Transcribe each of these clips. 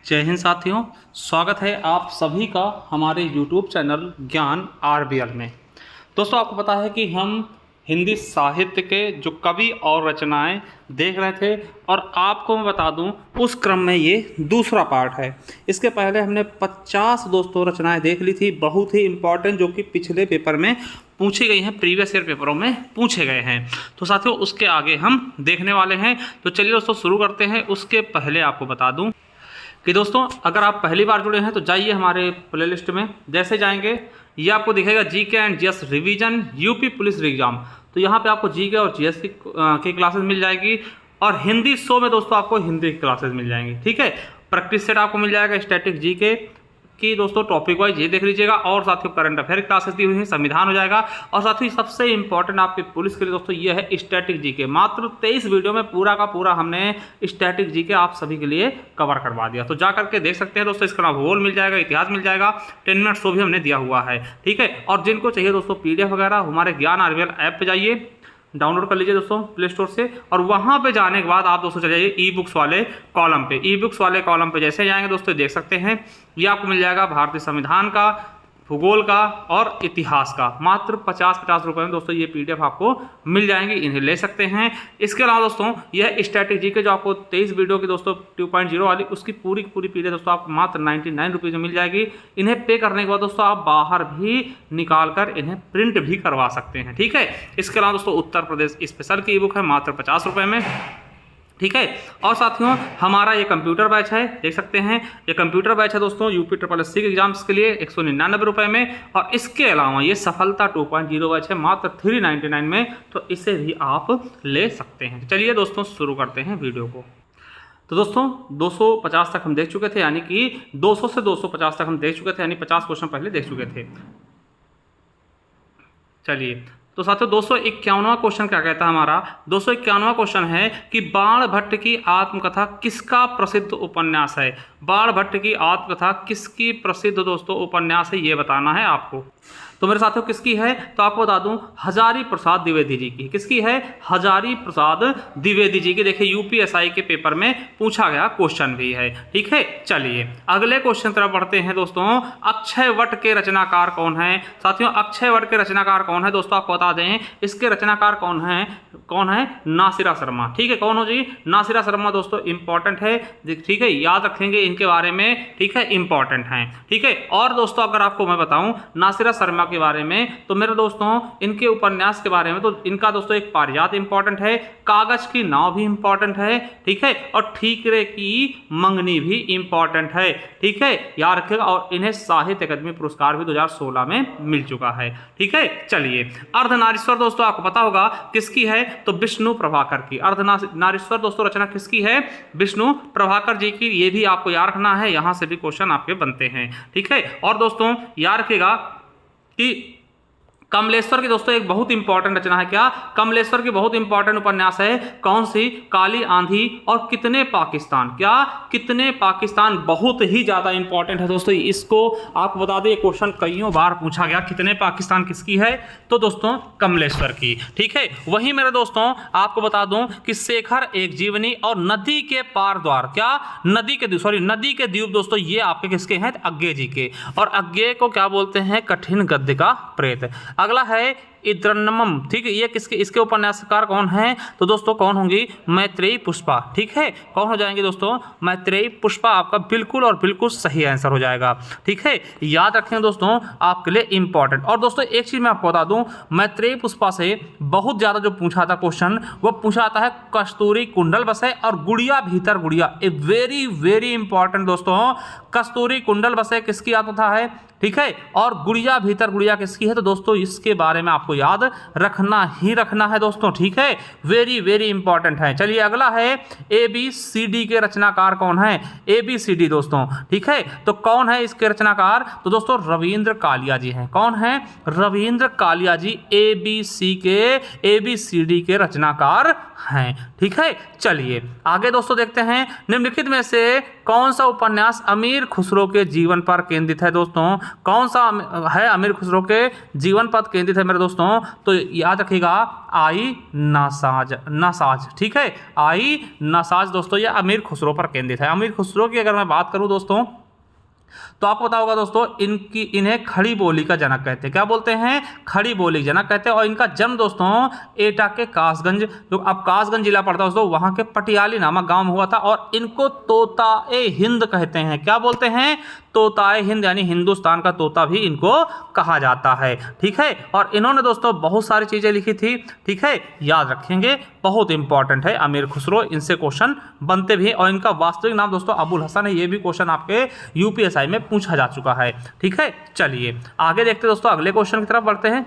जय हिंद साथियों, स्वागत है आप सभी का हमारे YouTube चैनल ज्ञान RBL में। दोस्तों, आपको पता है कि हम हिंदी साहित्य के जो कवि और रचनाएं देख रहे थे और आपको मैं बता दूं उस क्रम में ये दूसरा पार्ट है। इसके पहले हमने 50 दोस्तों रचनाएं देख ली थी, बहुत ही इम्पॉर्टेंट, जो कि पिछले पेपर में पूछी गई हैं, प्रीवियस ईयर पेपरों में पूछे गए हैं। तो साथियों, उसके आगे हम देखने वाले हैं। तो चलिए दोस्तों शुरू करते हैं। उसके पहले आपको बता दूं कि दोस्तों, अगर आप पहली बार जुड़े हैं तो जाइए हमारे प्लेलिस्ट में। जैसे जाएंगे ये आपको दिखेगा GK and GS revision UP police exam. तो यहाँ पे आपको जीके और जीएस की क्लासेस मिल जाएगी और हिंदी 100 में दोस्तों आपको हिंदी की क्लासेस मिल जाएंगी। ठीक है, प्रैक्टिस सेट आपको मिल जाएगा, स्टैटिक जीके की दोस्तों टॉपिक वाइज ये देख लीजिएगा, और साथ ही करंट अफेयर क्लासेस दी हुई हैं, संविधान हो जाएगा। और साथ ही सबसे इंपॉर्टेंट आपके पुलिस के लिए दोस्तों ये है स्टैटिक जीके। मात्र 23 वीडियो में पूरा का पूरा हमने स्टैटिक जीके आप सभी के लिए कवर करवा दिया। तो जा करके देख सकते हैं दोस्तों। इसके अलावा भूगोल मिल जाएगा, इतिहास मिल जाएगा, 10 मिनट शो भी हमने दिया हुआ है। ठीक है, और जिनको चाहिए दोस्तों PDF वगैरह, हमारे ज्ञान RBL ऐप पे जाइए, डाउनलोड कर लीजिए दोस्तों प्ले स्टोर से, और वहां पे जाने के बाद आप दोस्तों चले जाइए ई बुक्स वाले कॉलम पे। ई बुक्स वाले कॉलम पे जैसे जाएंगे दोस्तों देख सकते हैं ये आपको मिल जाएगा भारतीय संविधान का, भूगोल का और इतिहास का। मात्र 50 रुपए में दोस्तों ये PDF आपको मिल जाएंगे, इन्हें ले सकते हैं। इसके अलावा दोस्तों यह स्टैटिक जीके जो आपको 23 वीडियो की दोस्तों 2.0 वाली, उसकी पूरी की पूरी PDF दोस्तों आपको मात्र 99 रुपीज़ में मिल जाएगी। इन्हें पे करने के बाद दोस्तों आप बाहर भी निकाल कर इन्हें प्रिंट भी करवा सकते हैं। ठीक है, इसके अलावा दोस्तों उत्तर प्रदेश स्पेशल की ई बुक है मात्र 50 रुपये में। ठीक है, और साथियों हमारा ये कंप्यूटर बैच है, देख सकते हैं ये कंप्यूटर बैच है दोस्तों यूपी SSC के एग्जाम्स के लिए 199 रुपये में। और इसके अलावा ये सफलता 2.0 बैच है मात्र 399 में, तो इसे भी आप ले सकते हैं। चलिए दोस्तों शुरू करते हैं वीडियो को। तो दोस्तों 250 तक हम देख चुके थे, यानी कि 200 से 250 तक हम देख चुके थे, यानी 50 क्वेश्चन पहले देख चुके थे। चलिए तो साथियों 251वां क्वेश्चन क्या कहता है हमारा? 251वां क्वेश्चन है कि बाण भट्ट की आत्मकथा किसका प्रसिद्ध उपन्यास है? बाण भट्ट की आत्मकथा किसकी प्रसिद्ध दोस्तों उपन्यास है, ये बताना है आपको। तो मेरे साथियों किसकी है? तो आपको बता दूं हजारी प्रसाद द्विवेदी जी की। किसकी है? हजारी प्रसाद द्विवेदी जी की। देखिए UPSI के पेपर में पूछा गया क्वेश्चन भी है। ठीक है, चलिए अगले क्वेश्चन तरफ बढ़ते हैं दोस्तों। अक्षयवट के रचनाकार कौन है? साथियों अक्षयवट के रचनाकार कौन है दोस्तों आपको बता दें, इसके रचनाकार कौन है? नासिरा शर्मा। ठीक है, कौन हो जी? नासिरा शर्मा दोस्तों इंपॉर्टेंट है। ठीक है, याद रखेंगे इनके बारे में। ठीक है, इंपॉर्टेंट है। ठीक है, और दोस्तों अगर आपको मैं बताऊं नासिरा शर्मा के बारे में, तो मेरे दोस्तों इनके उपन्यास के बारे में, तो इनका दोस्तों एक पारिजात इंपॉर्टेंट है, कागज की नाव भी इंपॉर्टेंट है। ठीक है, और ठीकरे की मंगनी भी इंपॉर्टेंट है। ठीक है, याद रखिएगा। और इन्हें साहित्य अकादमी पुरस्कार भी 2016 में मिल चुका है। ठीक है, चलिए अर्धनारीश्वर दोस्तों आपको पता होगा किसकी है? तो विष्णु प्रभाकर की। अर्धनारीश्वर दोस्तों रचना किसकी है? विष्णु प्रभाकर जी की। ये भी आपको याद रखना है, यहां से भी क्वेश्चन आपके बनते हैं। ठीक है, और दोस्तों याद रखिएगा कि कमलेश्वर की दोस्तों एक बहुत इंपॉर्टेंट रचना है। क्या? कमलेश्वर की बहुत इंपॉर्टेंट उपन्यास है। कौन सी? काली आंधी और कितने पाकिस्तान। क्या? कितने पाकिस्तान बहुत ही ज्यादा इंपॉर्टेंट है दोस्तों। इसको आपको बता दें क्वेश्चन कईयों बार पूछा गया। कितने पाकिस्तान किसकी है? तो दोस्तों कमलेश्वर की। ठीक है, वहीं मेरे दोस्तों आपको बता दूं कि शेखर एक जीवनी और नदी के पार द्वार। क्या? नदी के द्वीप दोस्तों ये आपके किसके हैं? अज्ञे जी के। और अज्ञे को क्या बोलते हैं? कठिन गद्य का प्रेत। अगला है इद्रनमम। ठीक है, ये किसके, इसके उपन्यासकार कौन है? तो दोस्तों कौन होंगी? मैत्रेयी पुष्पा। ठीक है, कौन हो जाएंगे दोस्तों? मैत्रेयी पुष्पा आपका बिल्कुल और बिल्कुल सही आंसर हो जाएगा। ठीक है, याद रखें दोस्तों आपके लिए इंपॉर्टेंट। और दोस्तों एक चीज मैं आपको बता दूं, मैत्रेयी पुष्पा से बहुत ज्यादा जो पूछा था क्वेश्चन, वो पूछा आता है कस्तूरी कुंडल बसे और गुड़िया भीतर गुड़िया। ए वेरी वेरी इंपॉर्टेंट दोस्तों। कस्तूरी कुंडल बसे किसकी आत्मकथा है? ठीक है, और गुड़िया भीतर गुड़िया किसकी है? तो दोस्तों इसके बारे में आपको याद रखना ही रखना है दोस्तों। ठीक है, वेरी वेरी इंपॉर्टेंट है। चलिए अगला है ABCD के रचनाकार कौन है? ABCD दोस्तों। ठीक है, तो कौन है इसके रचनाकार? तो दोस्तों रविंद्र कालिया जी हैं। कौन है? रविंद्र कालिया जी ABCD के रचनाकार हैं। ठीक है, चलिए आगे दोस्तों देखते हैं। निम्नलिखित में से कौन सा उपन्यास अमीर खुसरो के जीवन पर केंद्रित है दोस्तों? कौन सा है अमीर खुसरो के जीवन पर केंद्रित है मेरे दोस्तों? दोस्तों, तो याद रखिएगा आई नासाज, ठीक है, आई नासाज दोस्तों, ये अमीर खुसरो पर केंद्रित है। अमीर खुसरो की अगर मैं बात करूं दोस्तों, तो आपको पता होगा दोस्तों, इन्हें खड़ी बोली का जनक कहते हैं। क्या बोलते हैं? खड़ी बोली जनक कहते हैं। और इनका जन्म दोस्तों एटा के कासगंज, जो अब कासगंज जिला पड़ता है दोस्तों, वहां के पटियाली नामक गांव में हुआ था। और इनको तोता-ए हिंद कहते हैं। क्या बोलते हैं? तोता-ए हिंद, यानी हिंदुस्तान का तोता भी इनको कहा जाता है, ठीक है। और इन्होंने दोस्तों बहुत सारी चीजें लिखी थी, ठीक है, याद रखेंगे, बहुत इंपॉर्टेंट है अमीर खुसरो, इनसे क्वेश्चन बनते भी हैं। और इनका वास्तविक नाम दोस्तों अबुल हसन है। ये भी क्वेश्चन आपके यूपीएसआई में पूछा जा चुका है, ठीक है। चलिए आगे देखते हैं दोस्तों, अगले क्वेश्चन की तरफ बढ़ते हैं।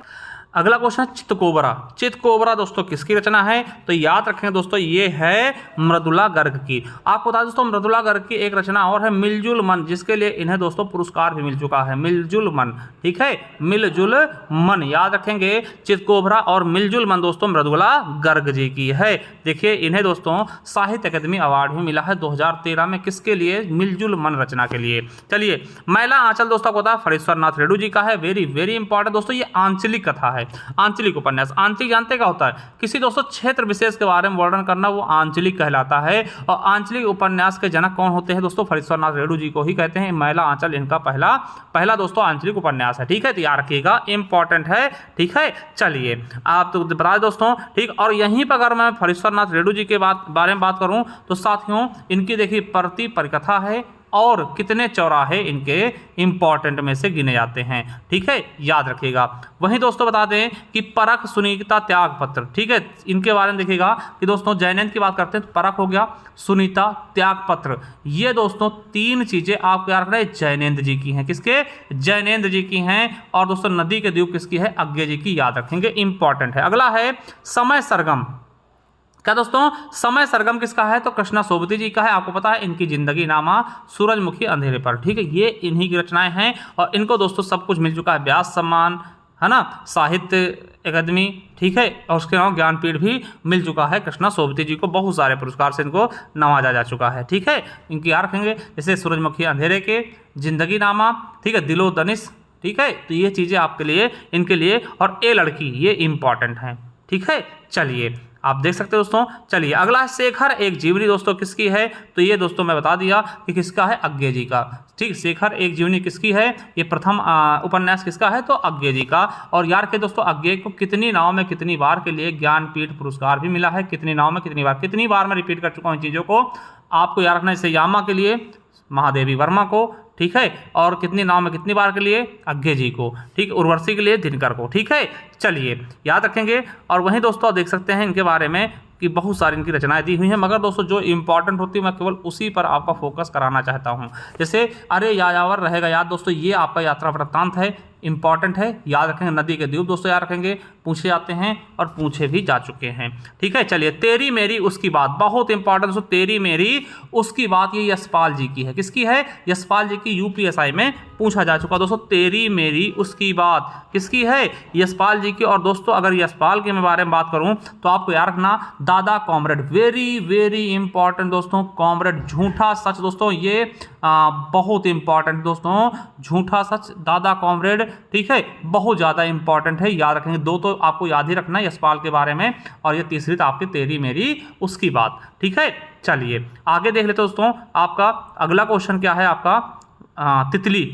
अगला क्वेश्चन है चितकोबरा। चितकोबरा दोस्तों किसकी रचना है? तो याद रखेंगे दोस्तों, ये है मृदुला गर्ग की। आपको बता दें दोस्तों, मृदुला गर्ग की एक रचना और है मिलजुल मन, जिसके लिए इन्हें दोस्तों पुरस्कार भी मिल चुका है। मिलजुल मन, ठीक है, मिलजुल मन, याद रखेंगे। चितकोबरा और मिलजुल मन दोस्तों मृदुला गर्ग जी की है। देखिए इन्हें दोस्तों साहित्य अकादमी अवार्ड भी मिला है 2013 में। किसके लिए? मिलजुल मन रचना के लिए। चलिए मैला आंचल दोस्तों को पता है फणीश्वर नाथ रेणु जी का है। वेरी वेरी इंपॉर्टेंट दोस्तों, ये आंचलिक कथा है, आंचलिक उपन्यास। आंचलिक जानते क्या होता है? किसी दोस्तों क्षेत्र विशेष के बारे में वर्णन करना, वो आंचलिक कहलाता है। और आंचलिक उपन्यास के जनक कौन होते हैं दोस्तों? फणीश्वर नाथ रेणु जी को ही कहते हैं। मैला आंचल इनका पहला दोस्तों आंचलिक उपन्यास है, ठीक है, तैयार रखिएगा, इंपॉर्टेंट है, ठीक है। चलिए आप तो बता दें दोस्तों, ठीक। और यहीं पर अगर मैं फणीश्वर नाथ रेणु जी के बारे में बात करूं तो साथियों, इनकी देखिए प्रति परिकथा है और कितने चौराहे इनके इंपॉर्टेंट में से गिने जाते हैं, ठीक है, याद रखिएगा। वहीं दोस्तों बता दें कि परख, सुनीता, त्याग पत्र, ठीक है, इनके बारे में देखिएगा कि दोस्तों जैनेन्द्र की बात करते हैं तो परख हो गया, सुनीता, त्याग पत्र, ये दोस्तों तीन चीजें आपको याद रखना है जैनेन्द्र जी की हैं। किसके? जैनेन्द्र जी की हैं। और दोस्तों नदी के द्वीप किसकी है? अज्ञे जी की, याद रखेंगे, इंपॉर्टेंट है। अगला है समय सरगम। क्या दोस्तों? समय सरगम किसका है? तो कृष्णा सोबती जी का है। आपको पता है इनकी जिंदगी नामा, सूरजमुखी अंधेरे पर, ठीक है, ये इन्हीं की रचनाएं हैं। और इनको दोस्तों सब कुछ मिल चुका है, व्यास सम्मान है ना, साहित्य अकादमी, ठीक है, और उसके अलावा ज्ञानपीठ भी मिल चुका है। कृष्णा सोबती जी को बहुत सारे पुरस्कार से इनको नवाजा जा चुका है, ठीक है। इनकी याद रखेंगे, जैसे सूरजमुखी अंधेरे के, जिंदगी नामा, ठीक है, दिलो दनिश, ठीक है, तो ये चीज़ें आपके लिए, इनके लिए। और ए लड़की, ये इंपॉर्टेंट है, ठीक है। चलिए आप देख सकते हो दोस्तों। चलिए अगला है शेखर एक जीवनी दोस्तों किसकी है? तो ये दोस्तों मैं बता दिया कि किसका है? अज्ञे जी का, ठीक। शेखर एक जीवनी किसकी है? ये प्रथम उपन्यास किसका है? तो अज्ञे जी का। और यार के दोस्तों अज्ञे को कितनी नाव में कितनी बार के लिए ज्ञानपीठ पुरस्कार भी मिला है? कितनी नाव में कितनी बार मैं रिपीट कर चुका हूँ इन चीज़ों को, आपको याद रखना है। जैसे यामा के लिए महादेवी वर्मा को, ठीक है, और कितनी नाव में कितनी बार के लिए? अज्ञे जी को, ठीक। उर्वशी के लिए दिनकर को, ठीक है। चलिए याद रखेंगे। और वहीं दोस्तों देख सकते हैं इनके बारे में कि बहुत सारी इनकी रचनाएं दी हुई हैं, मगर दोस्तों जो इंपॉर्टेंट होती है मैं केवल उसी पर आपका फोकस कराना चाहता हूं। जैसे अरे यायावर रहेगा याद दोस्तों, ये आपका यात्रा वृत्तांत है, इंपॉर्टेंट है, याद रखेंगे। नदी के द्वीप दोस्तों याद रखेंगे, पूछे जाते हैं और पूछे भी जा चुके हैं, ठीक है। चलिए तेरी मेरी उसकी बात, बहुत इंपॉर्टेंट दोस्तों, तेरी मेरी उसकी बात, ये यशपाल जी की है। किसकी है? यशपाल जी की, यूपीएसआई में पूछा जा चुका दोस्तों। तेरी मेरी उसकी बात किसकी है? यशपाल जी की। और दोस्तों अगर यशपाल के बारे में बात करूं तो आपको याद रखना दादा कॉमरेड, वेरी वेरी इंपॉर्टेंट दोस्तों, कॉमरेड झूठा सच दोस्तों, ये बहुत इंपॉर्टेंट दोस्तों, झूठा सच, दादा कॉमरेड, ठीक है, बहुत ज़्यादा इंपॉर्टेंट है, याद रखेंगे। दो तो आपको याद ही रखना है यशपाल के बारे में, और ये तीसरी तो आपकी तेरी मेरी उसकी बात, ठीक है। चलिए आगे देख लेते दोस्तों। आपका अगला क्वेश्चन क्या है? आपका तितली।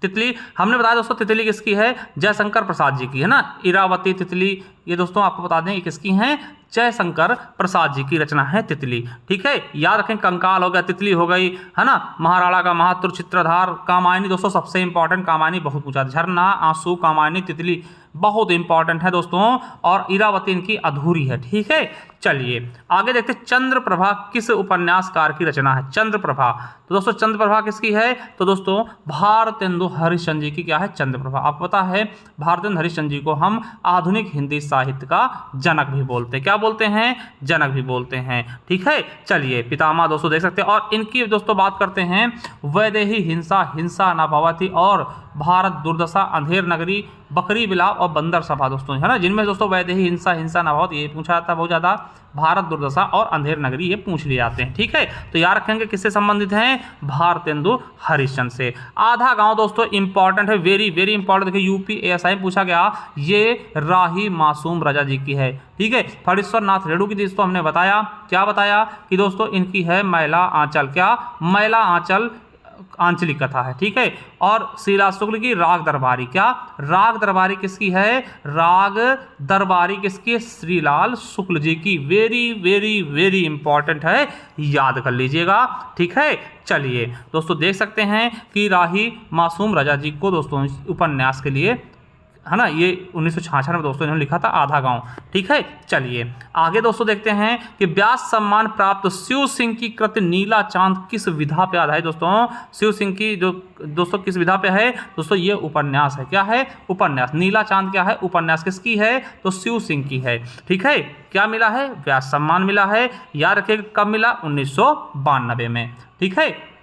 तितली हमने बताया दोस्तों, तितली किसकी है? जयशंकर प्रसाद जी की, है ना। इरावती तितली, ये दोस्तों आपको बता दें ये किसकी हैं? जयशंकर प्रसाद जी की रचना है तितली, ठीक है। याद रखें, कंकाल हो गया, तितली हो गई, है ना, महाराणा का महातुर, चित्रधार, कामायनी दोस्तों सबसे इंपॉर्टेंट, कामायनी बहुत पूछा, झरना, आंसू, कामायनी, तितली बहुत इंपॉर्टेंट है दोस्तों। और इरावती इनकी अधूरी है, ठीक है। चलिए आगे देखते हैं, चंद्रप्रभा किस उपन्यासकार की रचना है? चंद्रप्रभा, तो दोस्तों चंद्रप्रभा किसकी है? तो दोस्तों भारतेंदु हरिश्चंद्र जी की क्या है? चंद्रप्रभा। आपको पता है भारतेंदु हरिश्चंद्र जी को हम आधुनिक हिंदी साहित्य का जनक भी बोलते हैं। क्या बोलते हैं? जनक भी बोलते हैं, ठीक है। चलिए पितामह दोस्तों देख सकते हैं। और इनकी दोस्तों बात करते हैं, वैदेही हिंसा, हिंसा न भवति, और भारत दुर्दशा, अंधेर नगरी, बकरी बिलाव और बंदर सभा दोस्तों, है ना, जिनमें दोस्तों वैदेही हिंसा, हिंसा न बहुत, ये पूछा जाता है बहुत ज़्यादा, भारत दुर्दशा और अंधेर नगरी ये पूछ लिए जाते हैं। ठीक है, तो याद रखेंगे किससे संबंधित हैं, भारतेंदु हरिश्चंद्र से। आधा गांव दोस्तों इंपॉर्टेंट है, वेरी वेरी इंपॉर्टेंट, देखिए यूपी एएसआई पूछा गया, ये राही मासूम रजा जी की है। ठीक है, फणीश्वर नाथ रेणु की दोस्तों हमने बताया, क्या बताया कि दोस्तों इनकी है मैला आंचल, क्या मैला आंचल आंचलिक कथा है। ठीक है, और श्रीलाल शुक्ल की राग दरबारी, क्या राग दरबारी किसकी है, राग दरबारी किसकी, श्रीलाल शुक्ल जी की। वेरी वेरी वेरी इंपॉर्टेंट है, याद कर लीजिएगा। ठीक है, चलिए दोस्तों देख सकते हैं कि राही मासूम रजा जी को दोस्तों उपन्यास के लिए, है ना, ये 1966 में दोस्तों इन्होंने लिखा था आधा गांव। ठीक है, चलिए आगे दोस्तों देखते हैं कि व्यास सम्मान प्राप्त शिव सिंह की कृति नीला चांद किस विधा पे आधारित दोस्तों, शिव सिंह की जो दोस्तों किस विधा पे है दोस्तों, ये उपन्यास है, क्या है, उपन्यास। नीला चांद क्या है, उपन्यास किसकी है, तो शिव सिंह की है। ठीक है, क्या मिला है, व्यास सम्मान मिला है, याद रखिएगा कब मिला, 1992 में। ठीक है,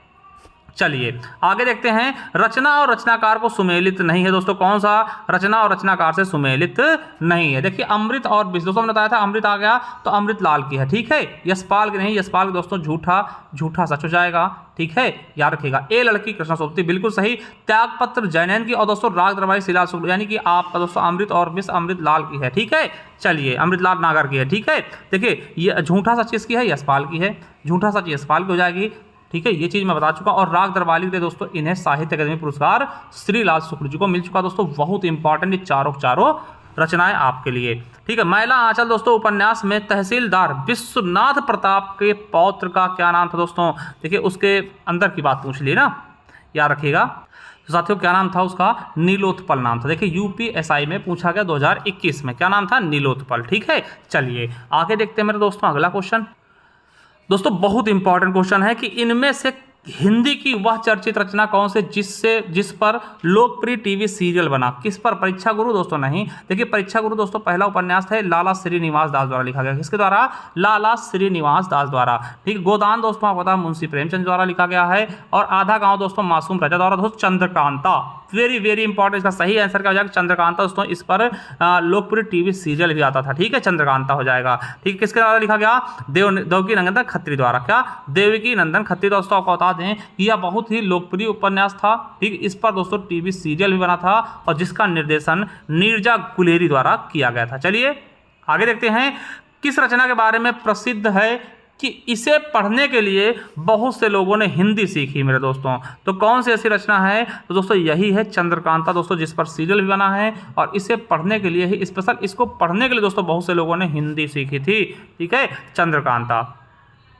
चलिए आगे देखते हैं, रचना और रचनाकार को सुमेलित नहीं है दोस्तों, कौन सा, रचना और रचनाकार से सुमेलित नहीं है। देखिए अमृत और विष, दोस्तों हमने बताया था अमृत आ गया तो अमृत लाल की है। ठीक है, यशपाल की नहीं, यशपाल दोस्तों झूठा झूठा सच हो जाएगा। ठीक है, याद रखिएगा। ए लड़की कृष्णा सोबती बिल्कुल सही, त्यागपत्र जैनैन की, और दोस्तों राग दरबारी श्रीलाल शुक्ल, यानी कि आपका दोस्तों अमृत और विष अमृत लाल की है। ठीक है, चलिए अमृत लाल नागर की है। ठीक है, देखिए ये झूठा सच किसकी है, यशपाल की है, झूठा सच यशपाल की हो जाएगी। ठीक है, ये चीज़ मैं बता चुका। और राग दरबारी के दोस्तों इन्हें साहित्य अकादमी पुरस्कार श्रीलाल शुक्ल जी को मिल चुका दोस्तों, बहुत इंपॉर्टेंट ये चारों रचनाएं आपके लिए। ठीक है, मैला आंचल दोस्तों उपन्यास में तहसीलदार विश्वनाथ प्रताप के पौत्र का क्या नाम था दोस्तों, देखिए उसके अंदर की बात पूछ ली ना, याद रखिएगा। तो साथियों क्या नाम था उसका, नीलोत्पल नाम था। देखिए यूपीएसआई में पूछा गया 2021 में, क्या नाम था, नीलोत्पल। ठीक है, चलिए आगे देखते हैं मेरे दोस्तों अगला क्वेश्चन। दोस्तों बहुत इंपॉर्टेंट क्वेश्चन है कि इनमें से हिंदी की वह चर्चित रचना कौन से जिस पर लोकप्रिय टीवी सीरियल बना, किस पर, परीक्षा गुरु दोस्तों नहीं। देखिए परीक्षा गुरु दोस्तों पहला उपन्यास है लाला श्रीनिवास दास द्वारा लिखा गया, किसके द्वारा, लाला श्रीनिवास दास द्वारा। ठीक, गोदान दोस्तों आपको पता है मुंशी प्रेमचंद द्वारा लिखा गया है, और आधा गांव दोस्तों मासूम रजा द्वारा, दोस्तों चंद्रकांता, वेरी वेरी इंपॉर्टेंट, इसका सही आंसर क्या हो जाएगा, चंद्रकांता दोस्तों। इस पर लोकप्रिय टीवी सीरियल भी आता था। ठीक है, चंद्रकांता हो जाएगा। ठीक, किसके द्वारा लिखा गया, देवकी नंदन खत्री द्वारा, क्या, देवकी नंदन खत्री दोस्तों। आपको बता दें कि यह बहुत ही लोकप्रिय उपन्यास था। ठीक, इस पर दोस्तों टीवी सीरियल भी बना था, और जिसका निर्देशन नीरजा गुलेरी द्वारा किया गया था। चलिए आगे देखते हैं, किस रचना के बारे में प्रसिद्ध है कि इसे पढ़ने के लिए बहुत से लोगों ने हिंदी सीखी मेरे दोस्तों, तो कौन सी ऐसी रचना है, तो दोस्तों यही है चंद्रकांता दोस्तों, जिस पर सीरियल भी बना है, और इसे पढ़ने के लिए ही स्पेशल, इसको पढ़ने के लिए दोस्तों बहुत से लोगों ने हिंदी सीखी थी। ठीक है, चंद्रकांता।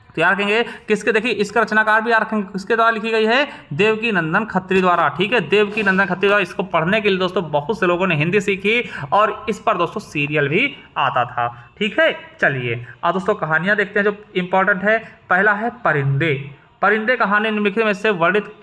तो याद रखेंगे किसके, देखिए इसका रचनाकार भी याद रखेंगे किसके द्वारा लिखी गई है, देवकी नंदन खत्री द्वारा। ठीक है, देवकी नंदन खत्री द्वारा। इसको पढ़ने के लिए दोस्तों बहुत से लोगों ने हिंदी सीखी, और इस पर दोस्तों सीरियल भी आता था। ठीक है, चलिए अब दोस्तों कहानियां देखते हैं जो इंपॉर्टेंट है। पहला है परिंदे। परिंदे कहानी निम्नलिखित में से वर्णित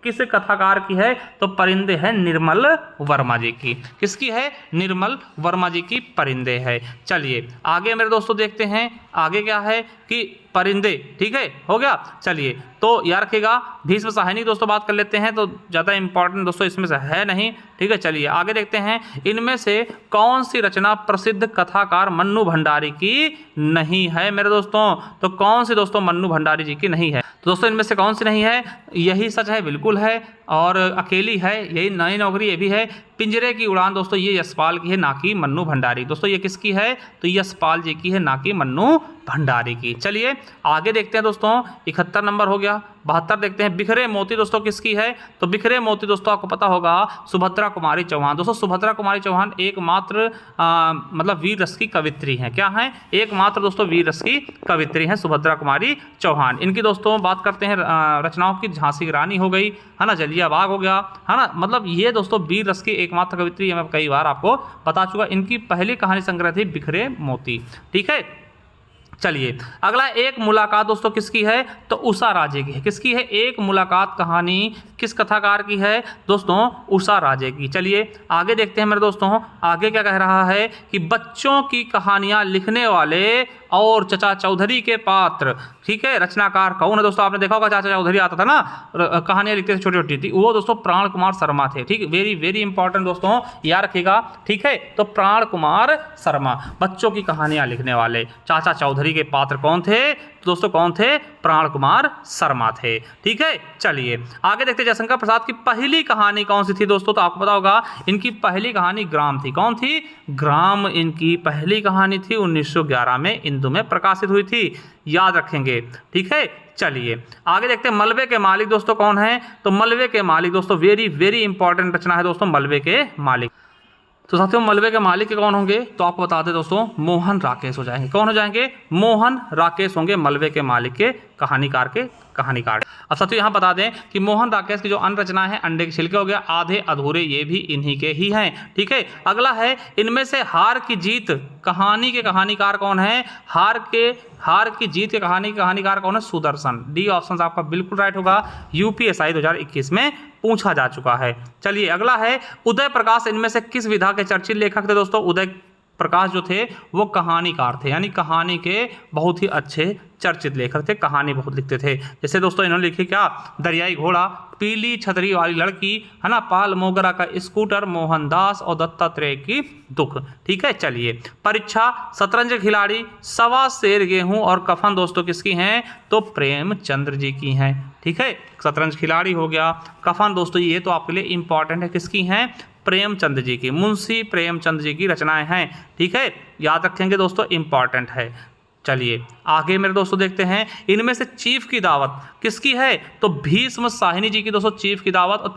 किस कथाकार की है, तो परिंदे है निर्मल वर्मा जी की। किसकी है, निर्मल वर्मा जी की परिंदे है। चलिए आगे मेरे दोस्तों देखते हैं, आगे क्या है कि परिंदे। ठीक है, हो गया। चलिए तो याद रखिएगा, भीष्म सहायनी दोस्तों बात कर लेते हैं, तो ज़्यादा इंपॉर्टेंट दोस्तों इसमें से है नहीं। ठीक है, चलिए आगे देखते हैं, इनमें से कौन सी रचना प्रसिद्ध कथाकार मन्नू भंडारी की नहीं है मेरे दोस्तों, तो कौन सी दोस्तों मन्नू भंडारी जी की नहीं है, तो दोस्तों इनमें से कौन सी नहीं है, यही सच है, बिल्कुल है, और अकेली है, यही नई नौकरी ये भी है। पिंजरे की उड़ान दोस्तों ये यशपाल की है, ना कि मन्नू भंडारी। दोस्तों ये किसकी है, तो यशपाल जी की है, ना कि मन्नू भंडारी की। चलिए आगे देखते हैं दोस्तों, 71 नंबर हो गया। 72 देखते हैं, बिखरे मोती दोस्तों किसकी है, तो बिखरे मोती दोस्तों आपको पता होगा सुभद्रा कुमारी चौहान। दोस्तों सुभद्रा कुमारी चौहान एकमात्र मतलब वीर रस की कवित्री हैं, क्या हैं, एकमात्र दोस्तों वीर रस की कवित्री हैं सुभद्रा कुमारी चौहान। इनकी दोस्तों बात करते हैं रचनाओं की, झांसी की रानी हो गई, है ना, जलिया बाग हो गया, है ना, मतलब ये दोस्तों वीर रस की एकमात्र कवित्री, मैं कई बार आपको बता चुका। इनकी पहली कहानी संग्रह थी बिखरे मोती। ठीक है, चलिए अगला, एक मुलाकात दोस्तों किसकी है, तो उषा राजे की है। किसकी है, एक मुलाकात कहानी किस कथाकार की है दोस्तों, उषा राजे की। चलिए आगे देखते हैं मेरे दोस्तों, आगे क्या कह रहा है कि बच्चों की कहानियां लिखने वाले और चचा चौधरी के पात्र, ठीक है, रचनाकार कौन है दोस्तों? आपने देखा होगा चाचा चौधरी आता था ना, कहानियां लिखते थे छोटी छोटी थी, वो दोस्तों प्राण कुमार शर्मा थे। ठीक, वेरी वेरी इंपॉर्टेंट दोस्तों, याद रखिएगा। ठीक है, तो प्राण कुमार शर्मा बच्चों की कहानियां लिखने वाले। चाचा चौधरी के पात्र कौन थे? तो दोस्तों कौन थे? प्राण कुमार शर्मा थे। ठीक है, चलिए आगे देखते हैं। जयशंकर प्रसाद की पहली कहानी कौन सी थी दोस्तों? तो आपको पता होगा इनकी पहली कहानी ग्राम थी। कौन थी? ग्राम इनकी पहली कहानी थी, 1911 में इंदु में प्रकाशित हुई थी, याद रखेंगे। ठीक है, चलिए आगे देखते हैं। मलबे के मालिक दोस्तों कौन है? तो मलबे के मालिक दोस्तों वेरी वेरी इंपॉर्टेंट रचना है दोस्तों, मलबे के मालिक। तो साथियों मलबे के मालिक के कौन होंगे? तो आपको बता दें दोस्तों, मोहन राकेश हो जाएंगे। कौन हो जाएंगे? मोहन राकेश होंगे मलबे के मालिक के कहानीकार के कहानीकार। अब साथियों यहाँ बता दें कि मोहन राकेश की जो अन्य रचना है, अंडे के छिलके हो गया, आधे अधूरे, ये भी इन्हीं के ही हैं। ठीक है, अगला है इनमें से हार की जीत कहानी के कहानीकार कौन है? हार की जीत के कहानीकार कौन है? सुदर्शन। डी ऑप्शन आपका बिल्कुल राइट होगा, यूपीएसआई 2021 में पूछा जा चुका है। चलिए अगला है उदय प्रकाश इनमें से किस विधा के चर्चित लेखक थे दोस्तों? उदय प्रकाश जो थे वो कहानीकार थे, यानी कहानी के बहुत ही अच्छे चर्चित लेखक थे, कहानी बहुत लिखते थे। जैसे दोस्तों इन्होंने लिखी क्या? दरियाई घोड़ा, पीली छतरी वाली लड़की, है ना, पाल मोगरा का स्कूटर, मोहनदास और दत्तात्रेय की दुख। ठीक है, चलिए परीक्षा, शतरंज खिलाड़ी, सवा शेर गेहूं और कफन दोस्तों किसकी हैं? तो प्रेमचंद्र जी की हैं। ठीक है, शतरंज खिलाड़ी हो गया, कफन दोस्तों ये तो आपके लिए इंपॉर्टेंट है, किसकी हैं? प्रेमचंद जी की, मुंशी प्रेमचंद जी की रचनाएं हैं। ठीक है, याद रखेंगे दोस्तों, इंपॉर्टेंट है। चलिए आगे मेरे दोस्तों देखते हैं, इनमें से चीफ की दावत किसकी है? तो भीष्म साहिनी जी की दोस्तों चीफ की दावत, और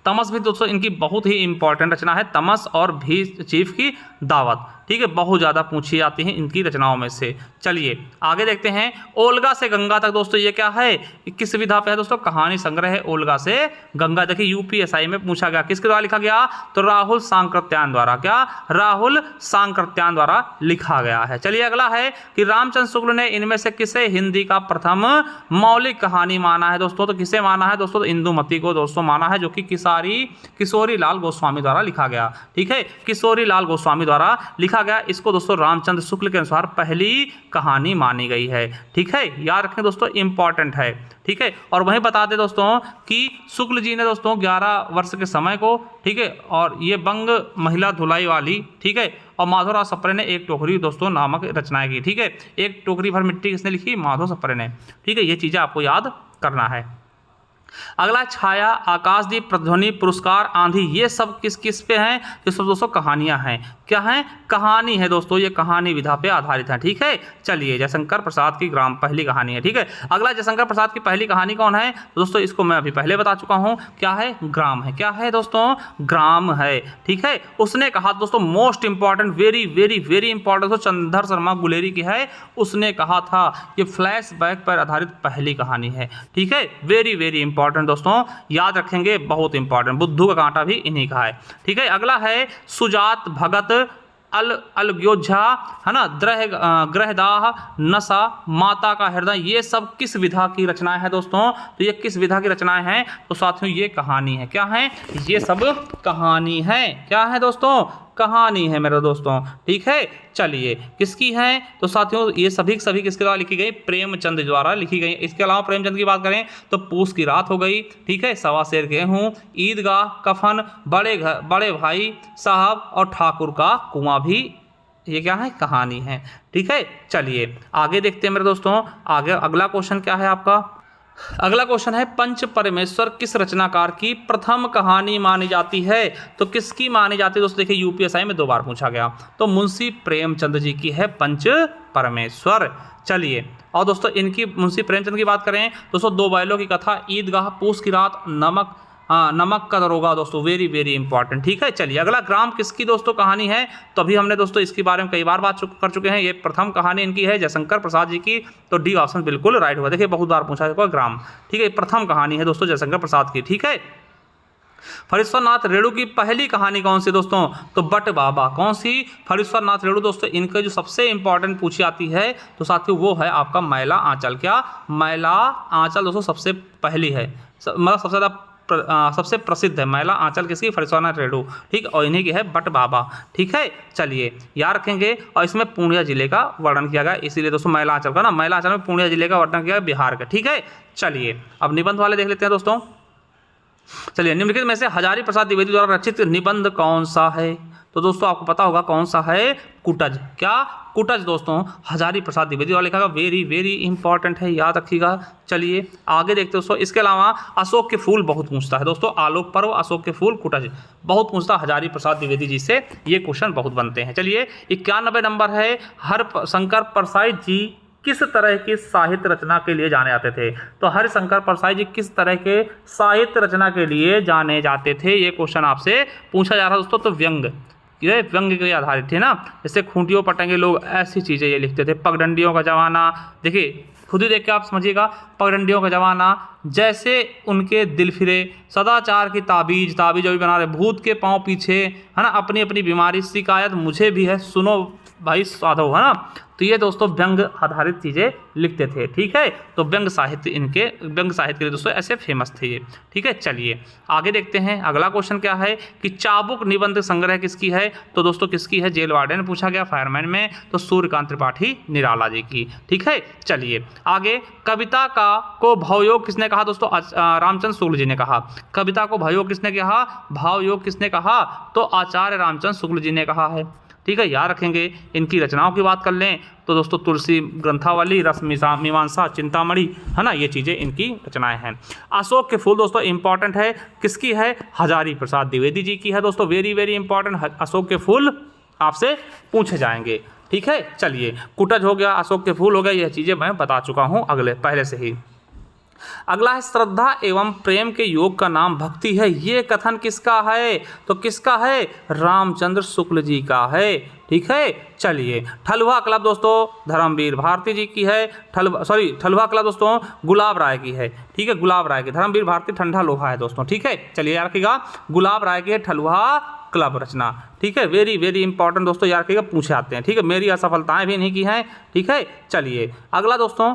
तमस भी दोस्तों इनकी बहुत ही इंपॉर्टेंट रचना है, तमस और भी चीफ की दावत। ठीक है, बहुत ज़्यादा पूछी जाती हैं इनकी रचनाओं में से। चलिए आगे देखते हैं। ओल्गा से गंगा तक दोस्तों ये क्या है? किस विधा पे है दोस्तों? कहानी संग्रह है ओल्गा से गंगा। देखिए यूपीएसआई में पूछा गया, किसके द्वारा लिखा गया? तो राहुल सांकृत्यायन द्वारा। क्या? राहुल सांकृत्यायन द्वारा लिखा गया है। चलिए अगला है कि रामचंद्र शुक्ल ने इनमें से किसे हिंदी का प्रथम मौलिक कहानी माना है दोस्तों? तो किसे माना है दोस्तों? तो इंदुमती को दोस्तों माना है, जो कि किशोरी लाल गोस्वामी द्वारा लिखा गया। ठीक है, किशोरी लाल गोस्वामी द्वारा लिखा गया। इसको दोस्तों रामचंद्र शुक्ल के अनुसार पहली कहानी मानी गई है। ठीक है, याद रखें दोस्तों, इंपॉर्टेंट है। ठीक है, और वहीं बता दें दोस्तों कि शुक्ल जी ने दोस्तों 11 वर्ष के समय को, ठीक है, और ये बंग महिला धुलाई वाली, ठीक है, और माधवराव सप्रे ने एक टोकरी दोस्तों नामक रचनाएं की। ठीक है, एक टोकरी भर मिट्टी किसने लिखी? माधव सप्रे ने। ठीक है, ये चीज़ें आपको याद करना है। अगला छाया, आकाशदीप, प्रध्वनि, पुरस्कार, आंधी, ये सब किस किस पे हैं? ये सब दोस्तों कहानियां हैं। क्या हैं? कहानी है दोस्तों, ये कहानी विधा पे आधारित है। ठीक है, चलिए जयशंकर प्रसाद की ग्राम पहली कहानी है। ठीक है, अगला जयशंकर प्रसाद की पहली कहानी कौन है दोस्तों? इसको मैं अभी पहले बता चुका हूँ, क्या है? ग्राम है। क्या है दोस्तों? ग्राम है। ठीक है, उसने कहा दोस्तों, most important, very very very important दोस्तों, चंद्र शर्मा गुलेरी की है। उसने कहा था ये फ्लैशबैक पर आधारित पहली कहानी है। ठीक है, वेरी वेरी इंपॉर्टेंट दोस्तों, याद रखेंगे, बहुत इंपॉर्टेंट। बुद्धू का कांटा भी इन्हीं का है। ठीक है, अगला है सुजात भगत, अलग्योझा, है ना, ग्रहदाह, नशा, माता का हृदय, ये सब किस विधा की रचनाएं हैं दोस्तों? तो ये किस विधा की रचनाएं हैं? तो साथियों ये कहानी है। क्या है? ये सब कहानी है। क्या है दोस्तों? कहानी है मेरे दोस्तों। ठीक है, चलिए किसकी है? तो साथियों ये सभी किसके द्वारा लिखी गई? प्रेमचंद द्वारा लिखी गई। इसके अलावा प्रेमचंद की बात करें तो पूस की रात हो गई, ठीक है, सवा शेर गेहूं, ईदगाह, कफन, बड़े भाई साहब और ठाकुर का कुआं भी, ये क्या है? कहानी है। ठीक है, चलिए आगे देखते हैं मेरे दोस्तों। आगे अगला क्वेश्चन क्या है आपका? अगला क्वेश्चन है, पंच परमेश्वर किस रचनाकार की प्रथम कहानी मानी जाती है? तो किसकी मानी जाती है दोस्तों? देखिए यूपीएसआई में 2 बार पूछा गया, तो मुंशी प्रेमचंद जी की है पंच परमेश्वर। चलिए और दोस्तों इनकी, मुंशी प्रेमचंद की बात करें दोस्तों, 2 बैलों की कथा, ईदगाह, पूस की रात, नमक का दरोगा दोस्तों, वेरी वेरी इंपॉर्टेंट। ठीक है, चलिए अगला ग्राम किसकी दोस्तों कहानी है? तो अभी हमने दोस्तों इसके बारे में कई बार बात कर चुके हैं। ये प्रथम कहानी इनकी है जयशंकर प्रसाद जी की, तो डी ऑप्शन बिल्कुल राइट हुआ। देखिए बहुत बार पूछा है ग्राम। ठीक है, प्रथम कहानी है दोस्तों जयशंकर प्रसाद की। ठीक है, फरीश्वरनाथ रेणु की पहली कहानी कौन सी दोस्तों? तो बट बाबा। कौन सी? फरीश्वरनाथ रेणु दोस्तों, इनका जो सबसे इंपॉर्टेंट पूछी जाती है तो साथियों वो है आपका मैला आंचल। क्या? मैला आंचल दोस्तों सबसे पहली है, मतलब सबसे ज़्यादा सबसे प्रसिद्ध है। महिला आंचल किसकी? फरसोना रेणु, ठीक, और इन्हीं की है बट बाबा, ठीक है। चलिए याद रखेंगे। और इसमें पूर्णिया जिले का वर्णन किया गया, इसीलिए दोस्तों महिला आंचल का ना, महिला आंचल में पूर्णिया जिले का वर्णन किया गया, बिहार का, ठीक है। चलिए अब निबंध वाले देख लेते हैं दोस्तों। चलिए निम्नलिखित में से हजारी प्रसाद द्विवेदी द्वारा रचित निबंध कौन सा है? तो दोस्तों आपको पता होगा कौन सा है, कुटज। क्या? कुटज दोस्तों हजारी प्रसाद द्विवेदी द्वारा लिखा गया, वेरी वेरी इंपॉर्टेंट है, याद रखिएगा। चलिए आगे देखते हैं दोस्तों। इसके अलावा अशोक के फूल बहुत पूछता है दोस्तों, आलोक पर्व, अशोक के फूल, कुटज बहुत पूछता है हजारी प्रसाद द्विवेदी जी से, ये क्वेश्चन बहुत बनते हैं। चलिए 91 नंबर है, हरिशंकर परसाई जी किस तरह की साहित्य रचना के लिए जाने जाते थे? तो हरिशंकर परसाई जी किस तरह के साहित्य रचना के लिए जाने जाते थे, ये क्वेश्चन आपसे पूछा जा रहा है दोस्तों। तो व्यंग, ये व्यंग के आधारित थे ना, जैसे खूंटियों पटेंगे लोग, ऐसी चीज़ें ये लिखते थे। पगडंडियों का जमाना, देखिए खुद ही देख के आप समझिएगा, पगडंडियों का जमाना, जैसे उनके दिल फिरे, सदाचार की ताबीज, ताबीज अभी बना रहे, भूत के पांव पीछे, है ना, अपनी अपनी बीमारी, शिकायत मुझे भी है, सुनो भाई साधो, है ना। तो ये दोस्तों व्यंग आधारित चीज़ें लिखते थे, ठीक है। तो व्यंग साहित्य इनके, व्यंग साहित्य के लिए दोस्तों ऐसे फेमस थे ये, ठीक है। चलिए आगे देखते हैं। अगला क्वेश्चन क्या है कि चाबुक निबंध संग्रह किसकी है? तो दोस्तों किसकी है? जेल वार्डन पूछा गया फायरमैन में, तो सूर्यकांत त्रिपाठी निराला जी की, ठीक है। चलिए आगे, कविता को भावयोग किसने कहा दोस्तों? रामचंद्र शुक्ल जी ने कहा। कविता को भावयोग किसने कहा? भावयोग किसने कहा? तो आचार्य रामचंद्र शुक्ल जी ने कहा है, ठीक है। याद रखेंगे। इनकी रचनाओं की बात कर लें तो दोस्तों तुलसी ग्रंथावली, रस मीमांसा, चिंतामणि, है ना, ये चीज़ें इनकी रचनाएं हैं। अशोक के फूल दोस्तों इंपॉर्टेंट है, किसकी है? हजारी प्रसाद द्विवेदी जी की है दोस्तों, वेरी वेरी इंपॉर्टेंट। अशोक के फूल आपसे पूछे जाएंगे, ठीक है। चलिए कुटज हो गया, अशोक के फूल हो गया, यह चीज़ें मैं बता चुका हूँ पहले से ही। अगला है श्रद्धा एवं प्रेम के योग का नाम भक्ति है, ये कथन किसका है? तो किसका है? रामचंद्र शुक्ल जी का है, ठीक है। चलिए ठलुआ क्लब दोस्तों धर्मवीर भारती जी की है, ठलुआ क्लब दोस्तों गुलाब राय की है, ठीक है, गुलाब राय की। धर्मवीर भारती ठंडा लोहा है दोस्तों, ठीक है। चलिए याद रखिएगा, गुलाब राय की है ठलुआ क्लब रचना, ठीक है, वेरी वेरी इंपॉर्टेंट दोस्तों, याद रखिएगा, पूछे आते हैं, ठीक है। मेरी असफलताएं भी इन्हीं की हैं, ठीक है। चलिए अगला दोस्तों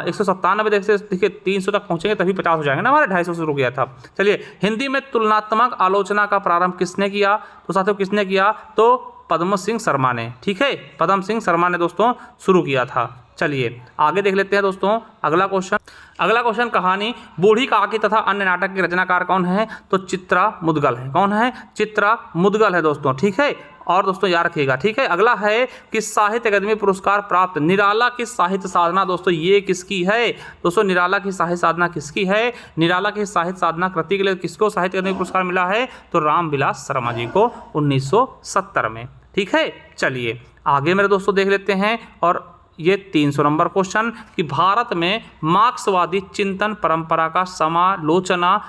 197 देखिए 300 तक पहुंचेंगे तभी 50 हो जाएंगे ना, हमारे 250 से रुक गया था। चलिए हिंदी में तुलनात्मक आलोचना का प्रारंभ किसने किया? तो साथियों किसने किया? तो पद्म सिंह शर्मा ने, ठीक है, पद्म सिंह शर्मा ने दोस्तों शुरू किया था। चलिए आगे देख लेते हैं दोस्तों अगला क्वेश्चन कहानी बूढ़ी काकी तथा अन्य नाटक के रचनाकार कौन है? तो चित्रा मुदगल है। कौन है? चित्रा मुदगल है दोस्तों, ठीक है। और दोस्तों याद रखिएगा, ठीक है। अगला है कि साहित्य अकादमी पुरस्कार प्राप्त निराला की साहित्य साधना दोस्तों ये किसकी है? दोस्तों निराला की साहित्य साधना किसकी है? निराला की साहित्य साधना कृति के लिए किसको साहित्य अकादमी पुरस्कार मिला है? तो रामविलास शर्मा जी को 1970 में, ठीक है। चलिए आगे मेरे दोस्तों देख लेते हैं। और ये 300 नंबर क्वेश्चन कि भारत में मार्क्सवादी चिंतन परंपरा का समालोचना,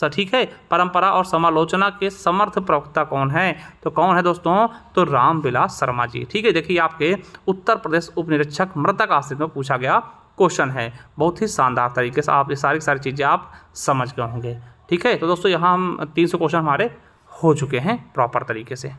ठीक है, परंपरा और समालोचना के समर्थ प्रवक्ता कौन है? तो कौन है दोस्तों? तो रामविलास शर्मा जी, ठीक है। देखिए आपके उत्तर प्रदेश उप निरीक्षक मृतक आश्रित में पूछा गया क्वेश्चन है, बहुत ही शानदार तरीके से आप ये सारी चीज़ें आप समझ गए होंगे, ठीक है। तो दोस्तों यहाँ हम 300 क्वेश्चन हमारे हो चुके हैं प्रॉपर तरीके से।